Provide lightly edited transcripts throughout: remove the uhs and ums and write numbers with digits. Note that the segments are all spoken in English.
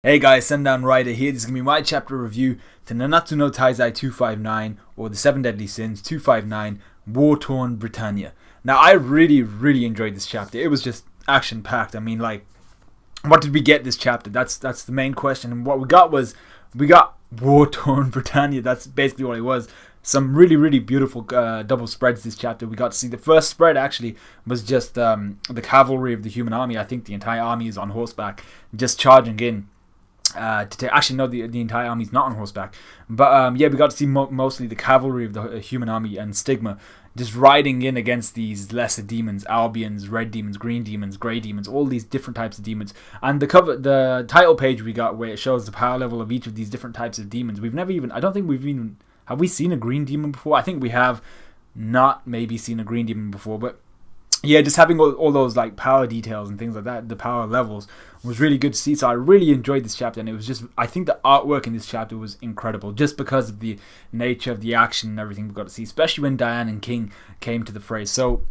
Hey guys, Sundown Rider here. This is going to be my chapter review to Nanatsu no Taizai 259, or the 7 Deadly Sins 259, War-Torn Britannia. Now, I really enjoyed this chapter. It was just action-packed. I mean, like, what did we get this chapter? That's the main question. And what we got War-Torn Britannia. That's basically what it was. Some really beautiful double spreads this chapter. We got to see the first spread actually was just the cavalry of the human army. I think the entire army is on horseback, just charging in. Actually, no, the entire army's not on horseback, but yeah, we got to see mostly the cavalry of the human army and Stigma just riding in against these lesser demons, Albions, red demons, green demons, grey demons, all these different types of demons. And the title page we got where it shows the power level of each of these different types of demons. I don't think have we seen a green demon before? I think we have not maybe seen a green demon before, but yeah, just having all those like power details and things like that, the power levels, was really good to see. So I really enjoyed this chapter, and it was just, I think the artwork in this chapter was incredible, just because of the nature of the action and everything we got to see, especially when Diane and King came to the fray. So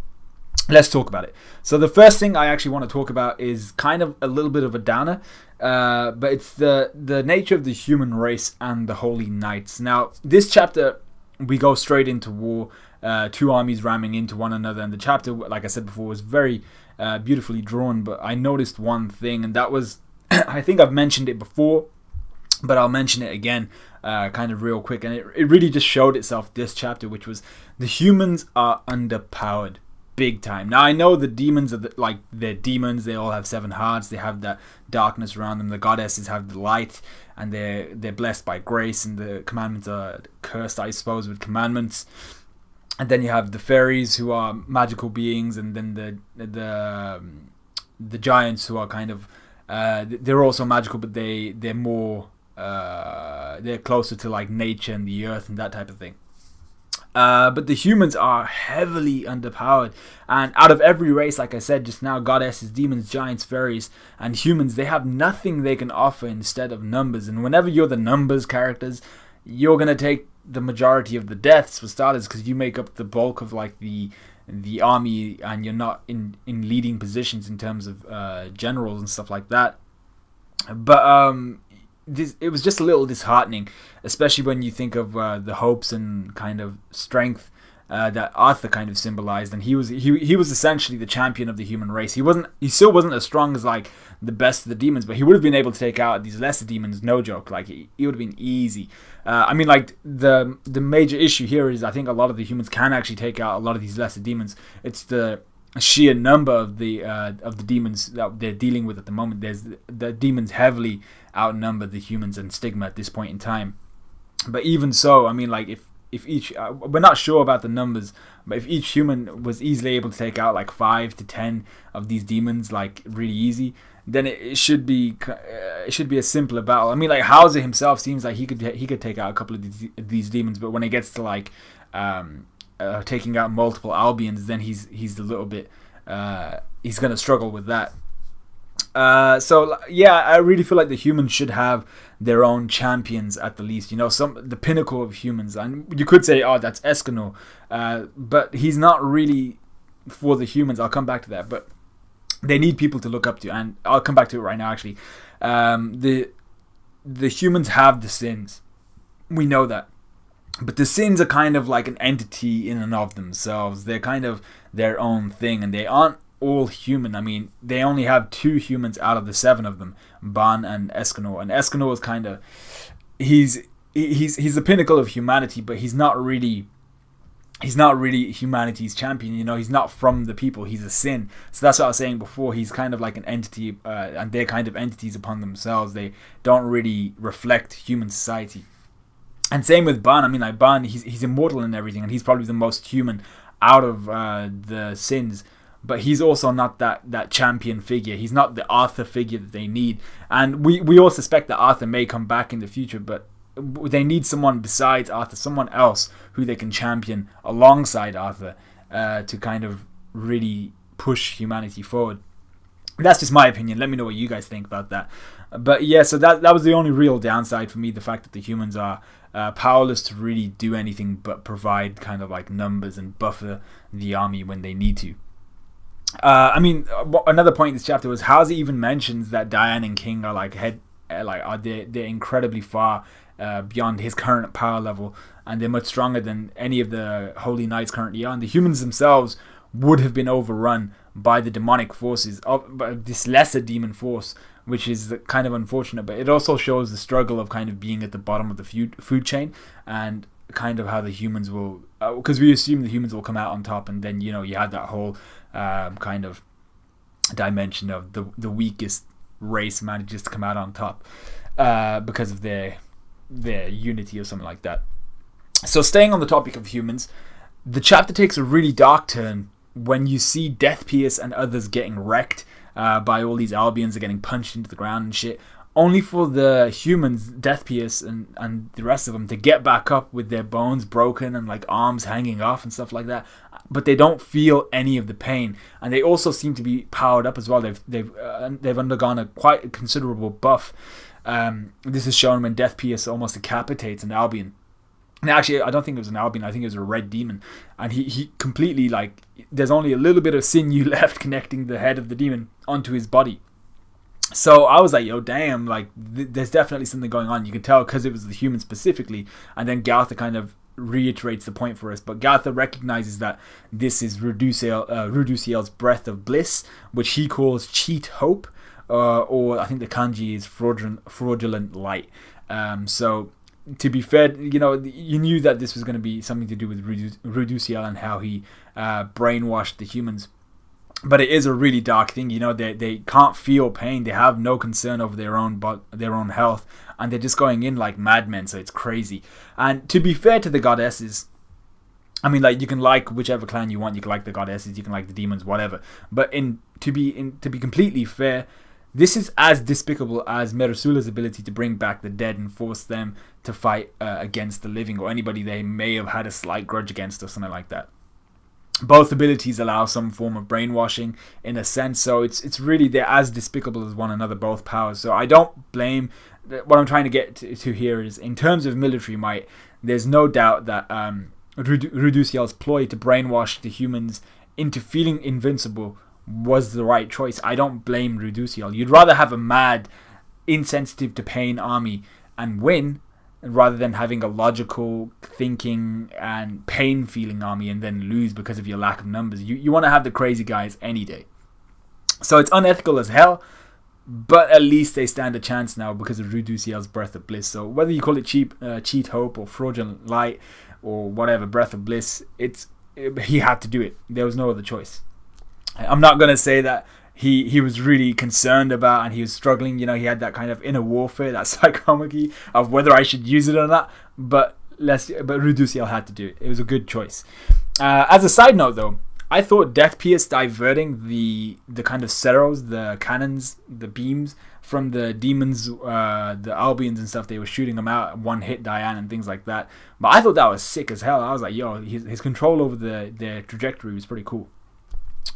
let's talk about it. So the first thing I actually want to talk about is kind of a little bit of a downer, but it's the nature of the human race and the Holy Knights. Now, this chapter, we go straight into war. Two armies ramming into one another, and the chapter, like I said before, was very beautifully drawn. But I noticed one thing, and that was I think I've mentioned it before, but I'll mention it again kind of real quick, and it really just showed itself this chapter, which was the humans are underpowered big time. Now, I know the demons are they're demons. They all have 7 hearts. They have that darkness around them. The goddesses have the light, and they're blessed by grace, and the commandments are cursed, I suppose, with commandments. And then you have the fairies, who are magical beings, and then the giants, who are kind of they're also magical, but they're more they're closer to like nature and the earth and that type of thing. But the humans are heavily underpowered, and out of every race, like I said just now, goddesses, demons, giants, fairies, and humans, they have nothing they can offer instead of numbers. And whenever you're the numbers characters, you're gonna take the majority of the deaths for starters, because you make up the bulk of like the army, and you're not in leading positions in terms of generals and stuff like that. But it was just a little disheartening, especially when you think of the hopes and kind of strength that Arthur kind of symbolized. And he was essentially the champion of the human race. He still wasn't as strong as like the best of the demons, but he would have been able to take out these lesser demons, no joke. Like, it would have been easy. I mean, like, the major issue here is I think a lot of the humans can actually take out a lot of these lesser demons. It's the sheer number of the demons that they're dealing with at the moment. The demons heavily outnumber the humans and Stigma at this point in time. But even so, I mean, like, if each we're not sure about the numbers, but if each human was easily able to take out like 5 to 10 of these demons, like, really easy, then it should be a simpler battle. I mean, like, Hauser himself seems like he could take out a couple of these demons, but when it gets to like taking out multiple Albions, then he's a little bit he's gonna struggle with that. So yeah, I really feel like the humans should have their own champions at the least. You know, the pinnacle of humans. And you could say, oh, that's Escanor, but he's not really for the humans. I'll come back to that, but they need people to look up to, and I'll come back to it right now. Actually, the humans have the sins. We know that. But the sins are kind of like an entity in and of themselves. They're kind of their own thing, and they aren't all human. I mean, they only have 2 humans out of the 7 of them, Ban and Escanor. And Escanor is kind of he's the pinnacle of humanity, but he's not really humanity's champion. You know, he's not from the people. He's a sin. So that's what I was saying before. He's kind of like an entity, and they're kind of entities upon themselves. They don't really reflect human society. And same with Ban. I mean, like, Ban, he's immortal and everything, and he's probably the most human out of the sins. But he's also not that champion figure. He's not the Arthur figure that they need. And we all suspect that Arthur may come back in the future, but they need someone besides Arthur, someone else who they can champion alongside Arthur to kind of really push humanity forward. That's just my opinion. Let me know what you guys think about that. But yeah, so that was the only real downside for me, the fact that the humans are powerless to really do anything but provide kind of like numbers and buffer the army when they need to. I mean, another point in this chapter was Hauser even mentions that Diane and King are like they're incredibly far beyond his current power level, and they're much stronger than any of the holy knights currently are. And the humans themselves would have been overrun by the demonic forces of this lesser demon force, which is kind of unfortunate. But it also shows the struggle of kind of being at the bottom of the food chain, and kind of how the humans will, because we assume the humans will come out on top, and then you had that whole kind of dimension of the weakest race manages to come out on top because of their unity or something like that. So staying on the topic of humans, the chapter takes a really dark turn when you see Death Pierce and others getting wrecked by all these Albions are getting punched into the ground and shit, only for the humans, Death Pierce and the rest of them, to get back up with their bones broken and like arms hanging off and stuff like that. But they don't feel any of the pain, and they also seem to be powered up as well. They've undergone a quite considerable buff. This is shown when Death Pierce almost decapitates an Albion. And actually, I don't think it was an Albion. I think it was a red demon, and he completely, like, there's only a little bit of sinew left connecting the head of the demon onto his body. So I was like, yo, damn, like, there's definitely something going on. You can tell because it was the human specifically. And then Galtha kind of reiterates the point for us. But Galtha recognizes that this is Rudusiel's breath of bliss, which he calls cheat hope, or I think the kanji is fraudulent light. So to be fair, you knew that this was going to be something to do with Rudusiel and how he brainwashed the humans. But it is a really dark thing, they can't feel pain, they have no concern over their own health, and they're just going in like madmen, so it's crazy. And to be fair to the goddesses, I mean, like, you can like whichever clan you want, you can like the goddesses, you can like the demons, whatever. But to be completely fair, this is as despicable as Merusula's ability to bring back the dead and force them to fight against the living, or anybody they may have had a slight grudge against or something like that. Both abilities allow some form of brainwashing in a sense, so it's really, they're as despicable as one another, both powers. So I don't blame. What I'm trying to get to here is, in terms of military might, there's no doubt that Rudusiel's ploy to brainwash the humans into feeling invincible was the right choice. I don't blame Rudusiel. You'd rather have a mad, insensitive to pain army and win, rather than having a logical thinking and pain feeling army and then lose because of your lack of numbers. You want to have the crazy guys any day. So it's unethical as hell, but at least they stand a chance now because of Rudusiel's breath of bliss. So whether you call it cheat hope or fraudulent light or whatever, breath of bliss, he had to do it. There was no other choice. I'm not going to say that he was really concerned about and he was struggling. He had that kind of inner warfare, that psychometry of whether I should use it or not. But Rudusiel had to do it. It was a good choice. As a side note, though, I thought Death Pierce diverting the kind of seros, the cannons, the beams from the demons, the Albions and stuff, they were shooting them out, one hit Diane and things like that. But I thought that was sick as hell. I was like, yo, his control over their trajectory was pretty cool.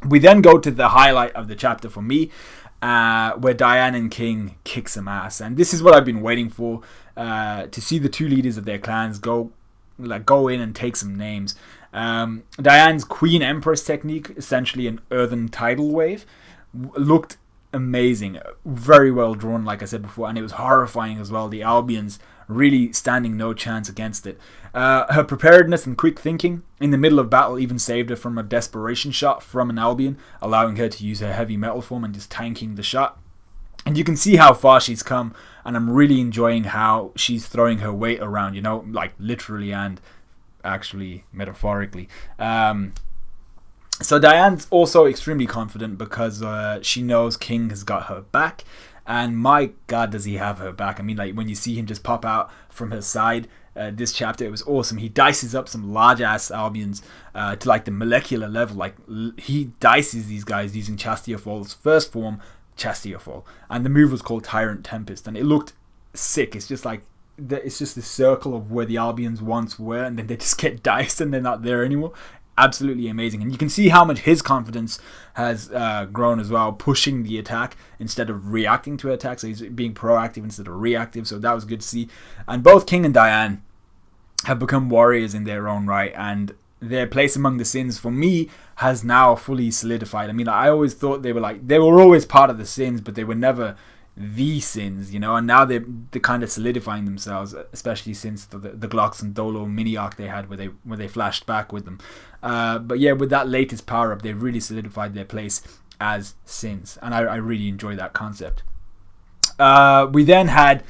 We then go to the highlight of the chapter for me, where Diane and King kick some ass, and this is what I've been waiting for, to see the two leaders of their clans go in and take some names. Diane's Queen Empress technique, essentially an earthen tidal wave, looked amazing, very well drawn, like I said before, and it was horrifying as well. The Albions really standing no chance against it. Her preparedness and quick thinking in the middle of battle even saved her from a desperation shot from an Albion, allowing her to use her heavy metal form and just tanking the shot. And you can see how far she's come, and I'm really enjoying how she's throwing her weight around, like literally and actually metaphorically. So Diane's also extremely confident because she knows King has got her back, and my god does he have her back. I mean, like, when you see him just pop out from her side this chapter, it was awesome. He dices up some large ass Albions to like the molecular level. Like, he dices these guys using Chastiafal's first form, Chastiafal, and the move was called Tyrant Tempest, and it looked sick. It's just like, it's just the circle of where the Albions once were, and then they just get diced and they're not there anymore. Absolutely amazing. And you can see how much his confidence has grown as well, pushing the attack instead of reacting to attack. So he's being proactive instead of reactive, so that was good to see. And both King and Diane have become warriors in their own right, and their place among the sins for me has now fully solidified. I mean, I always thought they were always part of the sins, but they were never the sins, and now they're kind of solidifying themselves, especially since the Glocks and Dolo mini arc they had where they flashed back with them. But yeah, with that latest power up, they've really solidified their place as sins, and I really enjoy that concept. We then had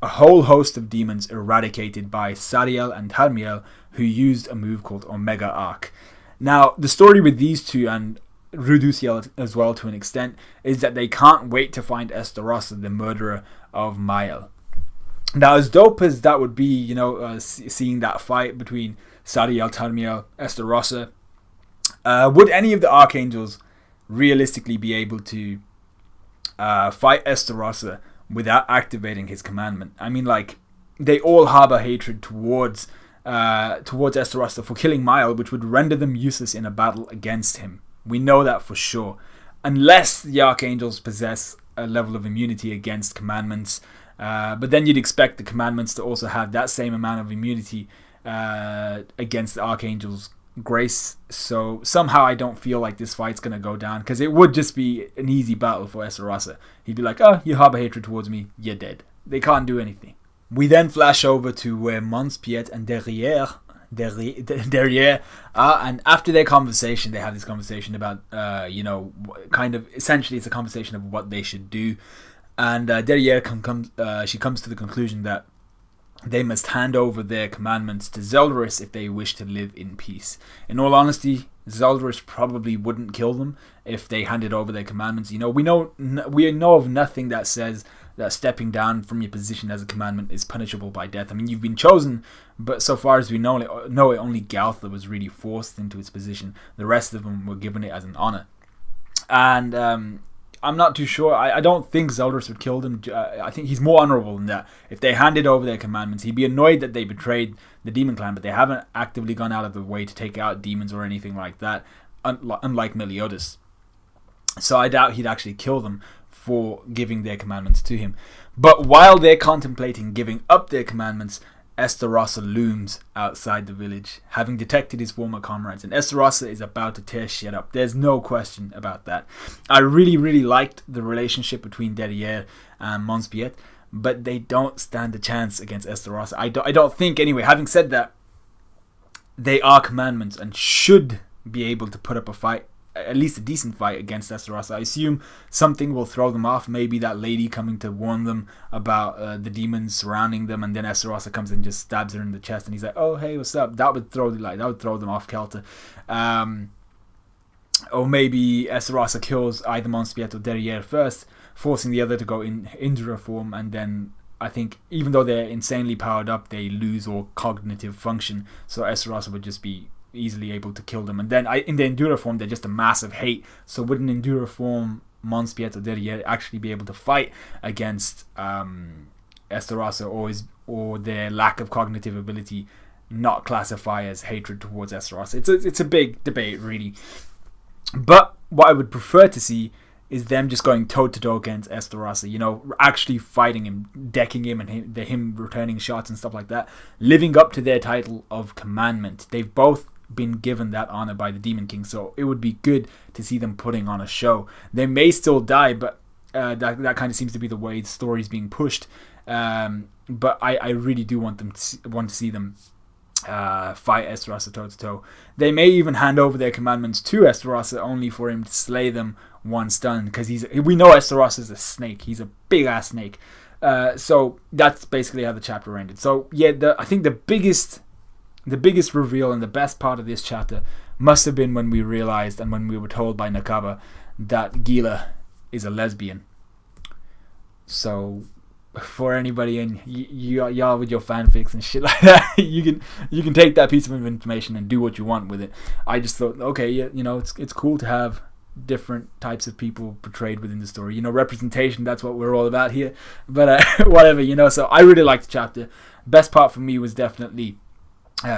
a whole host of demons eradicated by Sariel and Tarmiel, who used a move called Omega Arc. Now, the story with these two, and Rudusiel as well to an extent, is that they can't wait to find Estarossa, the murderer of Mael. Now, as dope as that would be, seeing that fight between Sariel, Tarmiel, Estarossa, would any of the Archangels realistically be able to fight Estarossa without activating his commandment? I mean, like, they all harbor hatred towards Estarossa for killing Mael, which would render them useless in a battle against him. We know that for sure. Unless the Archangels possess a level of immunity against commandments. But then you'd expect the commandments to also have that same amount of immunity against the Archangels' grace. So somehow I don't feel like this fight's going to go down, because it would just be an easy battle for Estarossa. He'd be like, oh, you harbor hatred towards me, you're dead. They can't do anything. We then flash over to where Monspiet and Derrière are, and after their conversation, they have this conversation about, kind of, essentially it's a conversation of what they should do, and Derrière comes to the conclusion that they must hand over their commandments to Zeldris if they wish to live in peace. In all honesty, Zeldris probably wouldn't kill them if they handed over their commandments. We know of nothing that says that stepping down from your position as a commandment is punishable by death. I mean, you've been chosen, but so far as we know it, only Galtha was really forced into his position. The rest of them were given it as an honor. And I'm not too sure. I don't think Zeldris would kill them. I think he's more honorable than that. If they handed over their commandments, he'd be annoyed that they betrayed the demon clan, but they haven't actively gone out of the way to take out demons or anything like that, unlike Meliodas. So I doubt he'd actually kill them for giving their commandments to him. But while they're contemplating giving up their commandments, Estarossa looms outside the village, having detected his former comrades, and Estarossa is about to tear shit up. There's no question about that. I really, really liked the relationship between Derrière and Monspiet, but they don't stand a chance against Estarossa. I don't think, anyway. Having said that, they are commandments and should be able to put up a fight, at least a decent fight, against Estarossa. I assume something will throw them off. Maybe that lady coming to warn them about the demons surrounding them, and then Estarossa comes and just stabs her in the chest, and he's like, "Oh, hey, what's up?" That would throw them off kilter. Or maybe Estarossa kills either Monspiet or Derrière first, forcing the other to go in Indra form, and then I think even though they're insanely powered up, they lose all cognitive function. So Estarossa would just be easily able to kill them, and then in the Endura form they're just a massive hate. So would an Endura form Monspiet or Derrière actually be able to fight against Estarossa, or their lack of cognitive ability not classify as hatred towards Estarossa? It's a big debate, really. But what I would prefer to see is them just going toe-to-toe against Estarossa, actually fighting him, decking him, and him returning shots and stuff like that, living up to their title of commandment. They've both been given that honor by the Demon King, so it would be good to see them putting on a show. They may still die, but that kind of seems to be the way the story's being pushed. But I really do want to see them fight Estarossa toe-to-toe. They may even hand over their commandments to Estarossa only for him to slay them once done, because we know Estarossa is a snake. He's a big-ass snake. So that's basically how the chapter ended. So yeah, I think the biggest reveal and the best part of this chapter must have been when we realized, and when we were told by Nakaba, that Guila is a lesbian. So for anybody in y'all with your fanfics and shit like that, you can take that piece of information and do what you want with it. I just thought, okay, yeah, it's cool to have different types of people portrayed within the story. Representation, that's what we're all about here. But whatever, so I really liked the chapter. Best part for me was definitely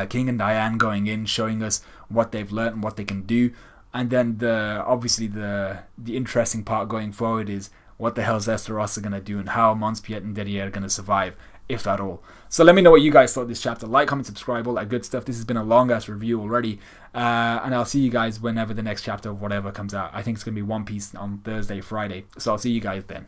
King and Diane going in, showing us what they've learned and what they can do. And then the interesting part going forward is, what the hell is Estarossa going to do, and how Monspiet and Derrière are going to survive, if at all. So let me know what you guys thought of this chapter. Like, comment, subscribe, all that good stuff. This has been a long-ass review already. And I'll see you guys whenever the next chapter of whatever comes out. I think it's going to be One Piece on Thursday, Friday. So I'll see you guys then.